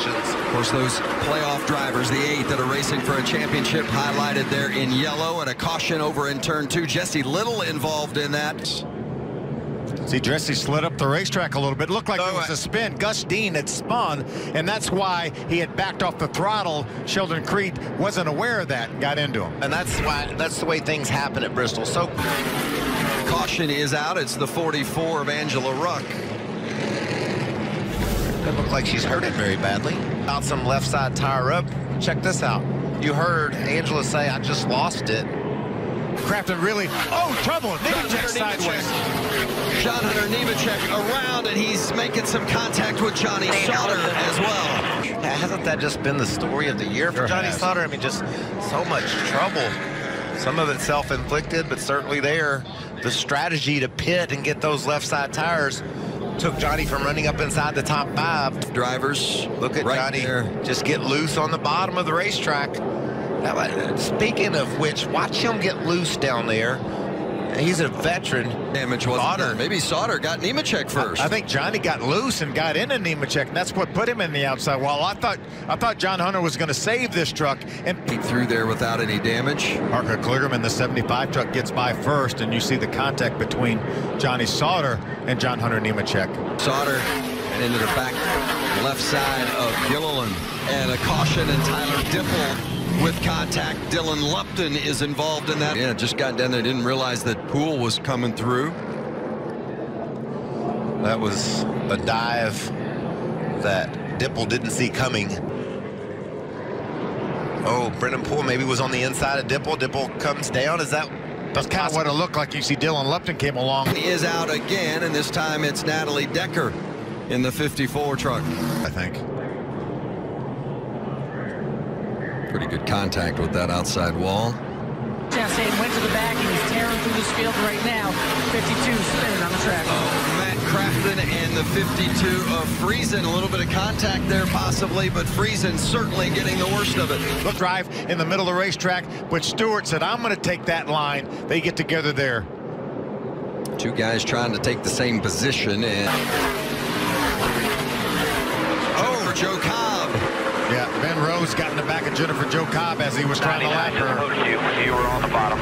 positions. Of course, those playoff drivers, the 8 that are racing for a championship, highlighted there in yellow, and a caution over in turn 2. Jesse Little involved in that. See, Jesse slid up the racetrack a little bit. Looked like there was a spin. Gus Dean had spun, and that's why he had backed off the throttle. Sheldon Creed wasn't aware of that and got into him. And that's the way things happen at Bristol. So Caution is out. It's the 44 of Angela Ruck. Doesn't look like she's hurt it very badly. Out some left side tire up. Check this out. You heard Angela say, "I just lost it." Crafton really, trouble. Nemechek sideways. John Hunter Nemechek around, and he's making some contact with Johnny Sauter as well. Hasn't that just been the story of the year for Johnny Sauter? I mean, just so much trouble. Some of it self-inflicted, but certainly there. The strategy to pit and get those left side tires took Johnny from running up inside the top 5. Drivers, look at Johnny there. Just get loose on the bottom of the racetrack. Now, speaking of which, watch him get loose down there. He's a veteran. Damage wasn't done. Maybe Sauter got Nemechek first. I think Johnny got loose and got into Nemechek, and that's what put him in the outside wall. I thought John Hunter was going to save this truck and he through there without any damage. Parker Kligerman, the 75 truck, gets by first, and you see the contact between Johnny Sauter and John Hunter Nemechek. Sauter into the back left side of Gilliland, and a caution, and Tyler Dipple with contact. Dylan Lupton is involved in that. Yeah, just got down there, didn't realize that Poole was coming through. That was a dive that Dipple didn't see coming. Oh, Brendan Poole maybe was on the inside of Dipple. Dipple comes down. Is that? That's kind of what it looked like. You see Dylan Lupton came along. He is out again, and this time it's Natalie Decker in the 54 truck, I think. Pretty good contact with that outside wall. Chastain went to the back, and he's tearing through this field right now. 52 spinning on the track. Oh, Matt Crafton and the 52 of Friesen. A little bit of contact there possibly, but Friesen certainly getting the worst of it. Look, drive in the middle of the racetrack, but Stewart said, "I'm going to take that line." They get together there. 2 guys trying to take the same position, and Joe Cobb. Yeah, Ben Rose got in the back of Jennifer Joe Cobb as he was trying to lap her. You were on the bottom.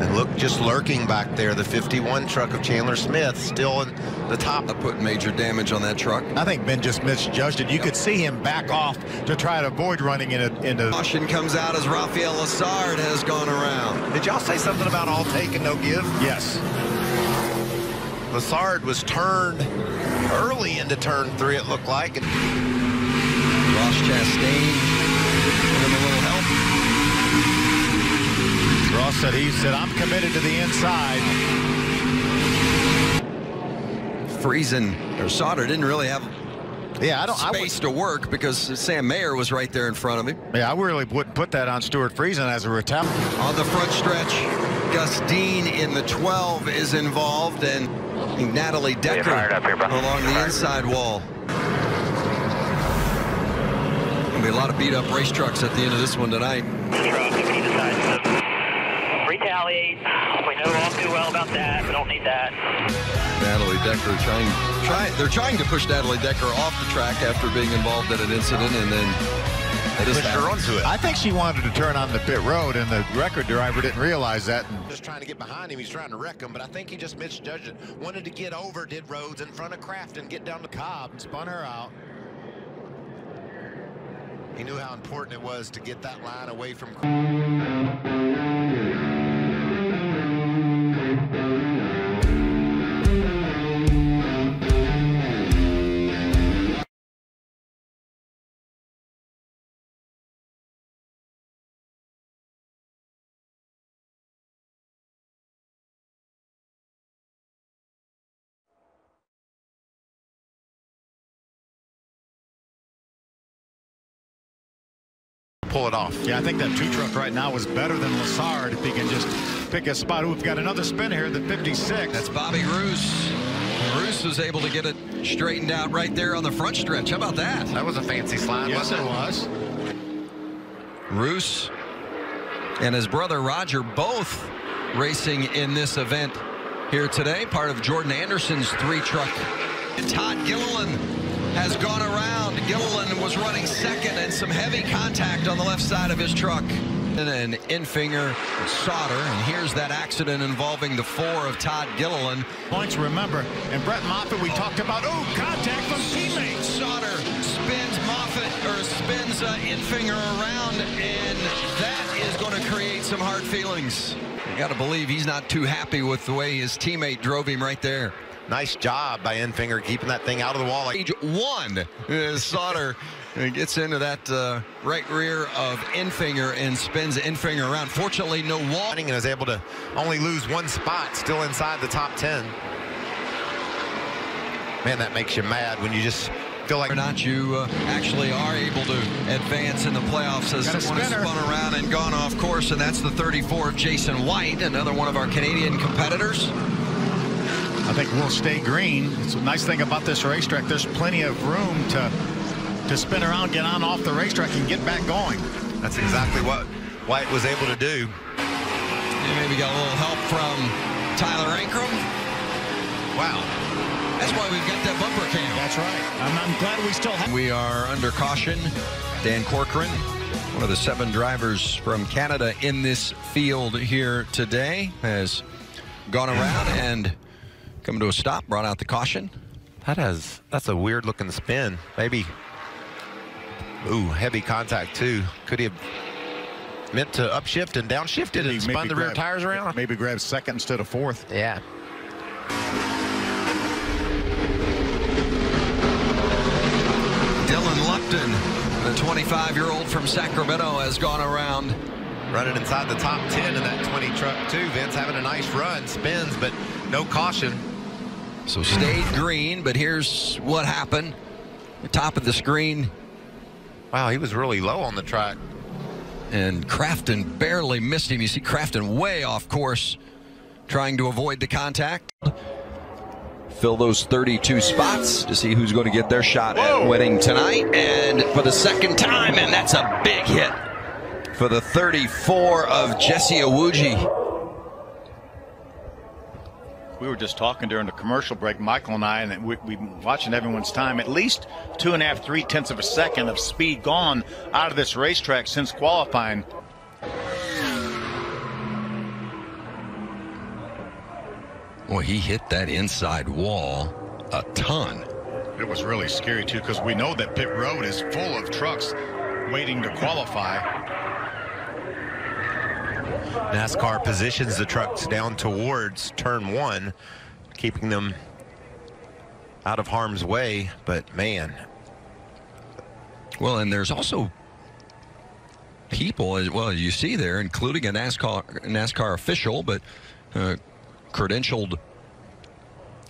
And look, just lurking back there, the 51 truck of Chandler Smith still in the top. I put major damage on that truck. I think Ben just misjudged it. You could see him back off to try to avoid running into. Caution comes out as Rafael Lassard has gone around. Did y'all say something about all take and no give? Yes. Lassard was turned early into turn 3, it looked like. And Ross Chastain with him a little help. Ross said, "I'm committed to the inside." Friesen or Sauter didn't really have space to work because Sam Mayer was right there in front of him. Yeah, I really wouldn't put that on Stuart Friesen as a retaliation. On the front stretch, Gus Dean in the 12 is involved, and Natalie Decker along the inside wall. There'll be a lot of beat-up race trucks at the end of this one tonight. If he decides to retaliate, we know all too well about that. We don't need that. Natalie Decker they're trying to push Natalie Decker off the track after being involved in an incident, and then they just pushed her onto it. I think she wanted to turn on the pit road, and the record driver didn't realize that. Just trying to get behind him. He's trying to wreck him, but I think he just misjudged it. Wanted to get over, did Rhodes in front of Crafton, get down to Cobb and spun her out. He knew how important it was to get that line away from. Pull it off. Yeah, I think that 2 truck right now is better than Lassard if he can just pick a spot. We've got another spin here, the 56. That's Bobby Roos. Roos was able to get it straightened out right there on the front stretch. How about that? That was a fancy slide, yes, wasn't it was. Roos and his brother Roger both racing in this event here today, part of Jordan Anderson's 3 truck. And Todd Gilliland has gone around. Gilliland was running second, and some heavy contact on the left side of his truck. And Infinger Sauter, and here's that accident involving the 4 of Todd Gilliland. Points, remember, and Brett Moffitt, we talked about, contact from teammates. Sauter spins Infinger around, and that is going to create some hard feelings. You got to believe he's not too happy with the way his teammate drove him right there. Nice job by Infinger keeping that thing out of the wall. Stage 1, Sauter gets into that right rear of Infinger and spins Infinger around. Fortunately, no wall. And is able to only lose 1 spot, still inside the top 10. Man, that makes you mad when you just feel like... Or not, you actually are able to advance in the playoffs as someone has spun around and gone off course, and that's the 34 of Jason White, another one of our Canadian competitors. I think we'll stay green. It's a nice thing about this racetrack. There's plenty of room to spin around, get on off the racetrack, and get back going. That's exactly what White was able to do. You maybe got a little help from Tyler Ankrum. Wow. That's why we've got that bumper cam. That's right. I'm glad we still have. We are under caution. Dan Corcoran, one of the 7 drivers from Canada in this field here today, has gone around and come to a stop, brought out the caution. That's a weird looking spin. Maybe, heavy contact too. Could he have meant to upshift and downshifted and spun the rear tires around? Maybe grab second instead of fourth. Yeah. Dylan Lupton, the 25-year-old from Sacramento, has gone around. Running inside the top 10 in that 20 truck too. Vince having a nice run, spins, but no caution. So stayed green, but here's what happened. The top of the screen. Wow, he was really low on the track. And Crafton barely missed him. You see Crafton way off course, trying to avoid the contact. Fill those 32 spots to see who's going to get their shot at winning tonight. And for the second time, and that's a big hit for the 34 of Jesse Awuji. We were just talking during the commercial break, Michael and I, and we've been watching everyone's time. At least 2.5, 3/10 of a second of speed gone out of this racetrack since qualifying. Boy, he hit that inside wall a ton. It was really scary, too, because we know that pit road is full of trucks waiting to qualify. NASCAR positions the trucks down towards turn 1, keeping them out of harm's way, but man. Well, and there's also people, as well, you see there, including a NASCAR official, but credentialed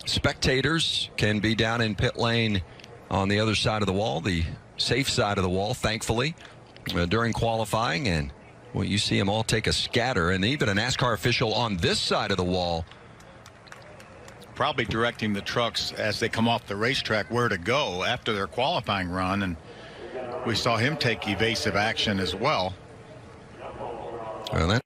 spectators can be down in pit lane on the other side of the wall, the safe side of the wall, thankfully, during qualifying. And well, you see them all take a scatter, and even a NASCAR official on this side of the wall. Probably directing the trucks as they come off the racetrack where to go after their qualifying run, and we saw him take evasive action as well. Well, that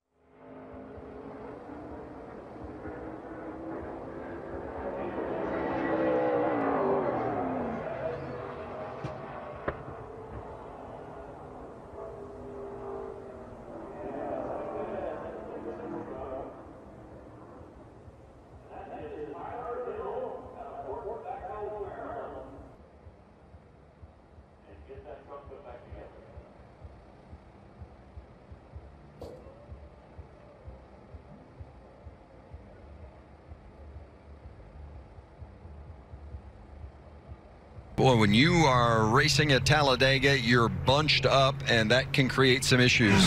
boy, when you are racing at Talladega, you're bunched up, and that can create some issues.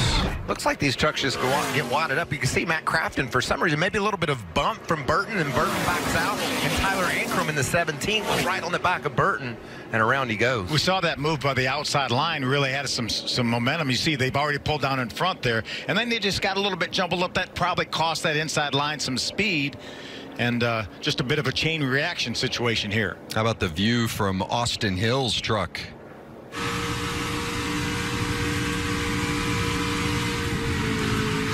Looks like these trucks just go out and get wadded up. You can see Matt Crafton, for some reason, maybe a little bit of bump from Burton, and Burton backs out. And Tyler Ankrum in the 17th was right on the back of Burton, and around he goes. We saw that move by the outside line really had some momentum. You see, they've already pulled down in front there, and then they just got a little bit jumbled up. That probably cost that inside line some speed. And just a bit of a chain reaction situation here. How about the view from Austin Hill's truck?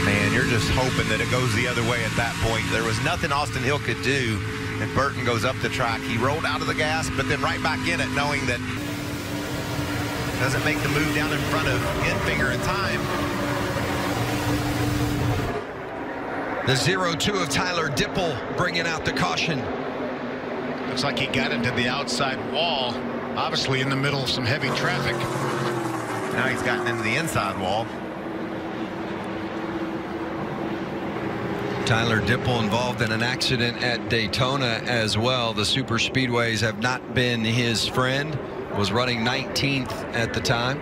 Man, you're just hoping that it goes the other way at that point. There was nothing Austin Hill could do and Burton goes up the track. He rolled out of the gas, but then right back in it, knowing that doesn't make the move down in front of Enfinger in time. The 0-2 of Tyler Dipple bringing out the caution. Looks like he got into the outside wall, obviously in the middle of some heavy traffic. Now he's gotten into the inside wall. Tyler Dipple involved in an accident at Daytona as well. The super speedways have not been his friend. Was running 19th at the time.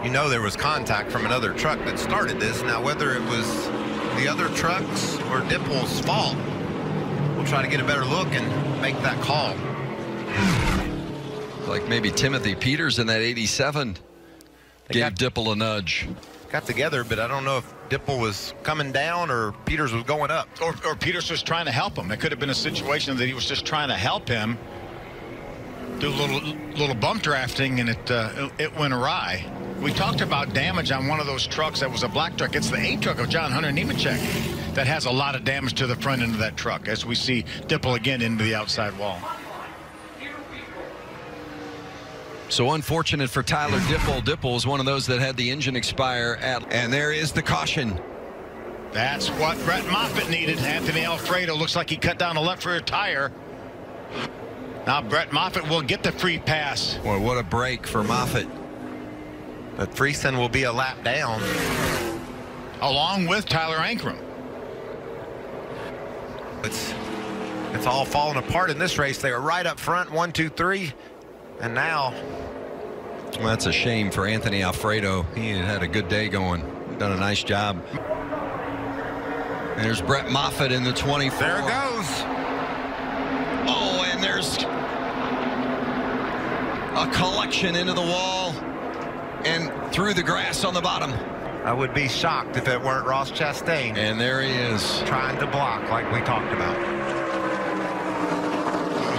You know, there was contact from another truck that started this. Now, whether it was the other trucks or Dipple's fault, we'll try to get a better look and make that call. Like maybe Timothy Peters in that 87 gave Dipple a nudge. Got together, but I don't know if Dipple was coming down or Peters was going up. Or Peters was trying to help him. It could have been a situation that he was just trying to help him do a little bump drafting, and it went awry. We talked about damage on one of those trucks that was a black truck. It's the 8 truck of John Hunter Nemechek that has a lot of damage to the front end of that truck, as we see Dipple again into the outside wall. So unfortunate for Tyler Dipple. Dipple is one of those that had the engine expire and there is the caution. That's what Brett Moffitt needed. Anthony Alfredo looks like he cut down the left rear tire. Now Brett Moffitt will get the free pass. Boy, what a break for Moffitt. But Friesen will be a lap down, along with Tyler Ankrum. It's all falling apart in this race. They were right up front, 1, 2, 3. And now, well, that's a shame for Anthony Alfredo. He had a good day going. Done a nice job. There's Brett Moffitt in the 24. There it goes. Oh, and there's a collection into the wall and through the grass on the bottom. I would be shocked if it weren't Ross Chastain. And there he is. Trying to block like we talked about.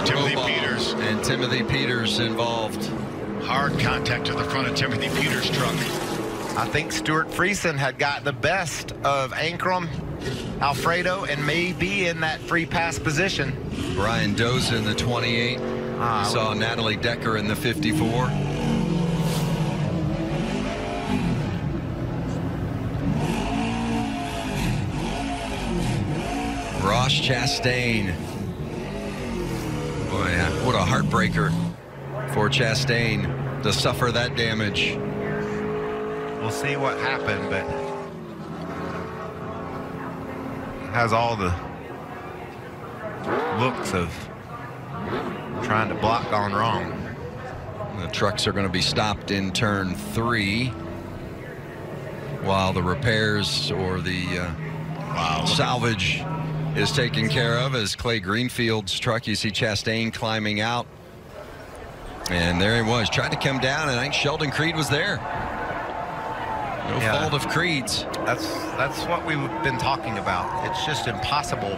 Timothy Peters. And Timothy Peters involved. Hard contact to the front of Timothy Peters' truck. I think Stuart Friesen had got the best of Ankrum, Alfredo, and maybe in that free pass position. Brian Doza in the 28. Saw Natalie Decker in the 54. Ross Chastain. Boy, what a heartbreaker for Chastain to suffer that damage. We'll see what happened, but has all the looks of trying to block gone wrong. The trucks are going to be stopped in turn 3 while the repairs or the salvage is taken care of as Clay Greenfield's truck. You see Chastain climbing out. And there he was. Tried to come down, and I think Sheldon Creed was there. No fault of Creed's. That's what we've been talking about. It's just impossible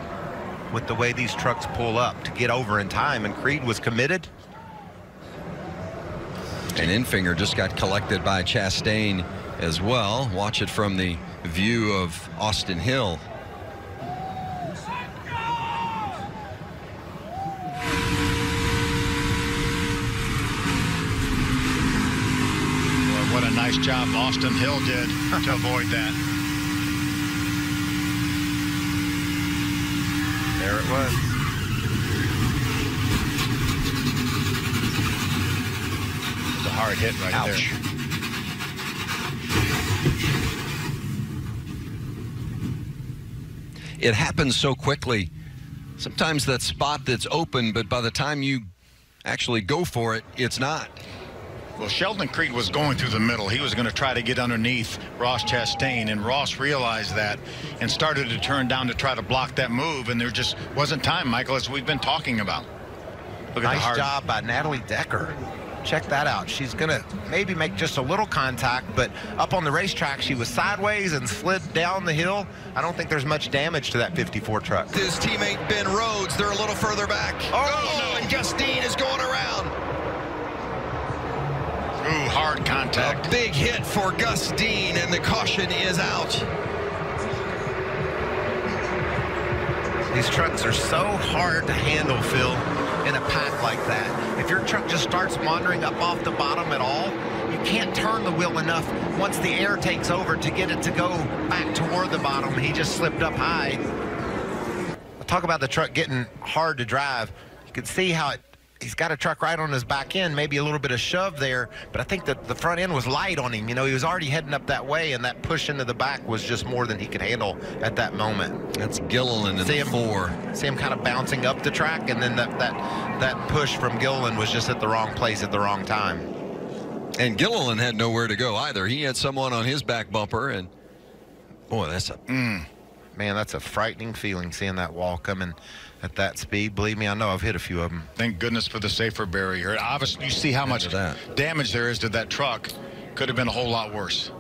with the way these trucks pull up to get over in time, and Creed was committed. And Enfinger just got collected by Chastain as well. Watch it from the view of Austin Hill. What a nice job Austin Hill did to avoid that. There it was. It's a hard hit right Ouch. There. It happens so quickly. Sometimes that spot that's open, but by the time you actually go for it, it's not. Well, Sheldon Creed was going through the middle. He was going to try to get underneath Ross Chastain, and Ross realized that and started to turn down to try to block that move, and there just wasn't time, Michael, as we've been talking about. Look at nice job by Natalie Decker. Check that out. She's going to maybe make just a little contact, but up on the racetrack, she was sideways and slid down the hill. I don't think there's much damage to that 54 truck. His teammate Ben Rhodes, they're a little further back. Oh, and Gus Dean is going around. Ooh, hard contact. A big hit for Gus Dean, and the caution is out. These trucks are so hard to handle, Phil, in a pack like that. If your truck just starts wandering up off the bottom at all, you can't turn the wheel enough once the air takes over to get it to go back toward the bottom. He just slipped up high. Talk about the truck getting hard to drive. You can see how he's got a truck right on his back end, maybe a little bit of shove there, but I think that the front end was light on him. You know, he was already heading up that way, and that push into the back was just more than he could handle at that moment. That's Gilliland in the 4. See him kind of bouncing up the track, and then that push from Gilliland was just at the wrong place at the wrong time. And Gilliland had nowhere to go either. He had someone on his back bumper, and boy, that's a man, that's a frightening feeling, seeing that wall coming at that speed. Believe me, I know I've hit a few of them. Thank goodness for the safer barrier. Obviously, you see how much damage there is to that truck. Could have been a whole lot worse.